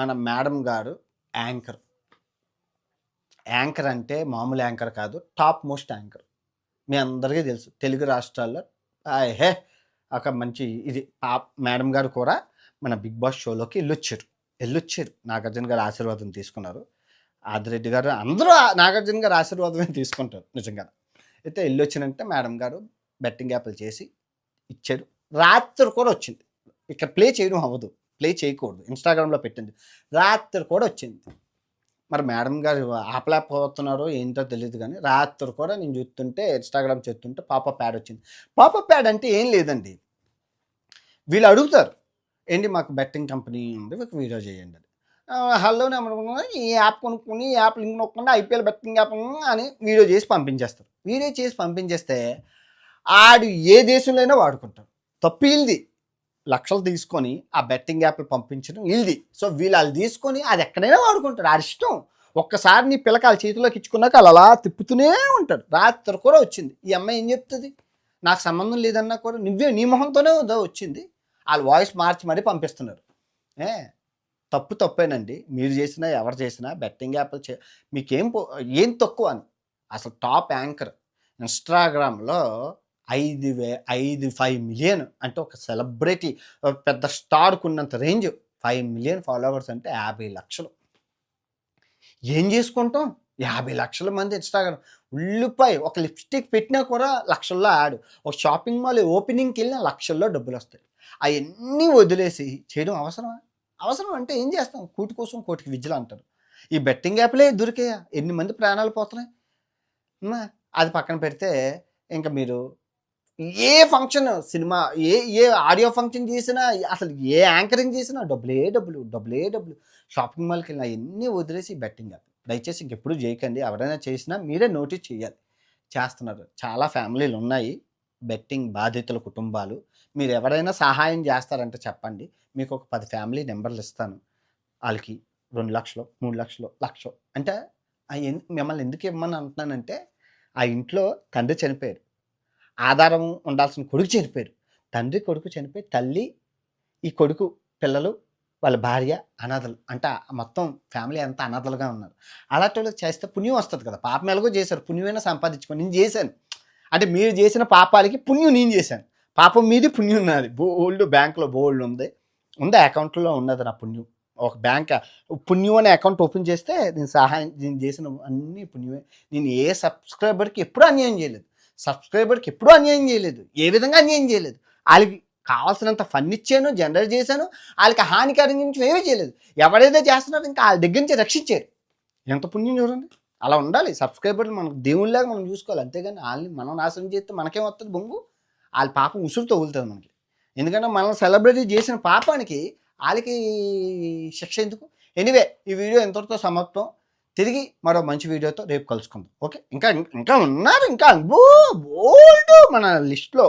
మన మేడం గారు anchor. Anchor అంటే మామూలు యాంకర్ కాదు, టాప్ మోస్ట్ యాంకర్. మీ అందరికీ తెలుసు తెలుగు రాష్ట్రాల్లో హే ఒక మంచి ఇది మేడం గారు కూడా మన బిగ్ బాస్ షోలోకి వెళ్ళొచ్చారు. నాగార్జున గారు ఆశీర్వాదం తీసుకున్నారు. ఆదిరెడ్డి గారు అందరూ నాగార్జున గారు ఆశీర్వాదమే తీసుకుంటారు నిజంగా. అయితే వెళ్ళొచ్చినంటే మేడం గారు బెట్టింగ్ యాప్లు చేసి ఇచ్చారు. రాత్రి కూడా వచ్చింది. ఇక్కడ ప్లే చేయడం అవ్వదు, ప్లే చేయకూడదు, ఇన్స్టాగ్రామ్లో పెట్టింది. రాత్రి కూడా వచ్చింది. మరి మేడం గారు ఆపలేకపోతున్నారో ఏంటో తెలియదు, కానీ రాత్రి కూడా నేను చూస్తుంటే ఇన్స్టాగ్రామ్ చేస్తుంటే పాపప్ యాడ్ వచ్చింది. పాపప్ యాడ్ అంటే ఏం లేదండి, వీళ్ళు అడుగుతారు ఏంటి మాకు బెట్టింగ్ కంపెనీ ఉంది, ఒక వీడియో చేయండి అని. హలోనే ఈ యాప్ కొనుక్కుని ఈ యాప్ లింక్ నొక్కకుండా ఐపీఎల్ బెట్టింగ్ యాప్ అని వీడియో చేసి పంపించేస్తారు. వీడియో చేసి పంపించేస్తే ఆడు ఏ దేశంలోనైనా వాడుకుంటారు. తప్పు వీళ్ళది. లక్షలు తీసుకొని ఆ బెట్టింగ్ యాప్లు పంపించడం వీళ్ళది. సో వీళ్ళు తీసుకొని అది ఎక్కడైనా వాడుకుంటారు, ఆడి ఇష్టం. ఒక్కసారి నీ పిల్లకాయల చేతిలోకి ఇచ్చుకున్నాక వాళ్ళు అలా తిప్పుతూనే ఉంటారు. రాత్రి కూడా వచ్చింది. ఈ అమ్మాయి ఏం చెప్తుంది, నాకు సంబంధం లేదన్నా కూడా నువ్వే నీ మొహంతోనే వచ్చింది. వాళ్ళు వాయిస్ మార్చి మరీ పంపిస్తున్నారు. తప్పేనండి. మీరు చేసినా ఎవరు చేసినా బెట్టింగ్ యాప్లు మీకేం ఏం తక్కువ అని. అసలు టాప్ యాంకర్ ఇన్స్టాగ్రామ్లో 5 మిలియన్ అంటే ఒక సెలబ్రిటీ, పెద్ద స్టార్కు ఉన్నంత రేంజ్. 5 మిలియన్ ఫాలోవర్స్ అంటే 50 లక్షలు. ఏం చేసుకుంటాం? 50 లక్షల మంది ఇన్స్టాగ్రామ్. ఉల్లిపాయ ఒక లిప్స్టిక్ పెట్టినా కూడా లక్షల్లో యాడ్. ఒక షాపింగ్ మాల్ ఓపెనింగ్కి వెళ్ళినా లక్షల్లో డబ్బులు వస్తాయి. అవన్నీ వదిలేసి చేయడం అవసరమా? అవసరం అంటే ఏం చేస్తాం? కూటి కోసం కోటికి విద్యలు అంటారు. ఈ బెట్టింగ్ యాప్లే దొరికాయా? ఎన్ని మంది ప్రాణాలు పోతున్నాయి. అది పక్కన పెడితే ఇంకా మీరు ఏ ఫంక్షన్, సినిమా, ఏ ఆడియో ఫంక్షన్ చేసినా, అసలు ఏ యాంకరింగ్ చేసినా డబ్బులు. షాపింగ్ మాల్కి వెళ్ళినా ఎన్ని వదిలేసి బెట్టింగ్ యాప్. దయచేసి ఇంకెప్పుడు చేయకండి. ఎవరైనా చేసినా మీరే నోటీస్ చేయాలి. చేస్తున్నారు. చాలా ఫ్యామిలీలు ఉన్నాయి బెట్టింగ్ బాధితుల కుటుంబాలు. మీరు ఎవరైనా సహాయం చేస్తారంటే చెప్పండి. మీకు ఒక 10 ఫ్యామిలీ నెంబర్లు ఇస్తాను. వాళ్ళకి 2 లక్షలు, 3 లక్షలు, 1,00,000 అంటే మిమ్మల్ని ఎందుకు ఇవ్వమని అంటున్నానంటే, ఆ ఇంట్లో తండ్రి చనిపోయారు, ఆధారం ఉండాల్సిన కొడుకు చనిపోయారు. తండ్రి కొడుకు చనిపోయి తల్లి, ఈ కొడుకు పిల్లలు, వాళ్ళ భార్య అనాథలు. అంటే మొత్తం ఫ్యామిలీ అంతా అనాథలుగా ఉన్నారు. అలాంటి వాళ్ళు చేస్తే పుణ్యం వస్తుంది కదా. పాపం ఎలాగో చేశారు, పుణ్యమైనా సంపాదించుకొని నేను చేశాను. అంటే మీరు చేసిన పాపాలకి పుణ్యం నేను చేశాను. పాపం మీది, పుణ్యం నాది. బ్యాంకులో బోల్డ్ ఉంది అకౌంట్లో ఉన్నది నా పుణ్యం. ఒక బ్యాంక్ పుణ్యం అనే అకౌంట్ ఓపెన్ చేస్తే నేను చేసిన అన్ని పుణ్యమే. నేను ఏ సబ్స్క్రైబర్కి ఎప్పుడూ అన్యాయం చేయలేదు. ఏ విధంగా అన్యాయం చేయలేదు. వాళ్ళకి కావాల్సినంత ఫండ్ ఇచ్చాను, జనరేట్ చేశాను. వాళ్ళకి హానికరంగా ఏమీ చేయలేదు. ఎవరైతే చేస్తున్నారో ఇంకా వాళ్ళ దగ్గర నుంచి రక్షించారు. ఎంత పుణ్యం చూడండి. అలా ఉండాలి. సబ్స్క్రైబర్లు మనకు దేవుళ్ళలాగా మనం చూసుకోవాలి. అంతేగాని వాళ్ళని మనం నాశనం చేస్తే మనకేం వస్తుంది బొంగు? వాళ్ళ పాపం ఉసురు తగులుతుంది మనకి. ఎందుకంటే మనం సెలబ్రిటీ చేసిన పాపానికి వాళ్ళకి శిక్ష ఎందుకు? ఎనీవే, ఈ వీడియో ఎంతటితో సమాప్తం. తిరిగి మరో మంచి వీడియోతో రేపు కలుసుకుందాం. ఓకే, ఇంకా ఉన్నారు, ఇంకా బోల్డ్ మన లిస్ట్లో.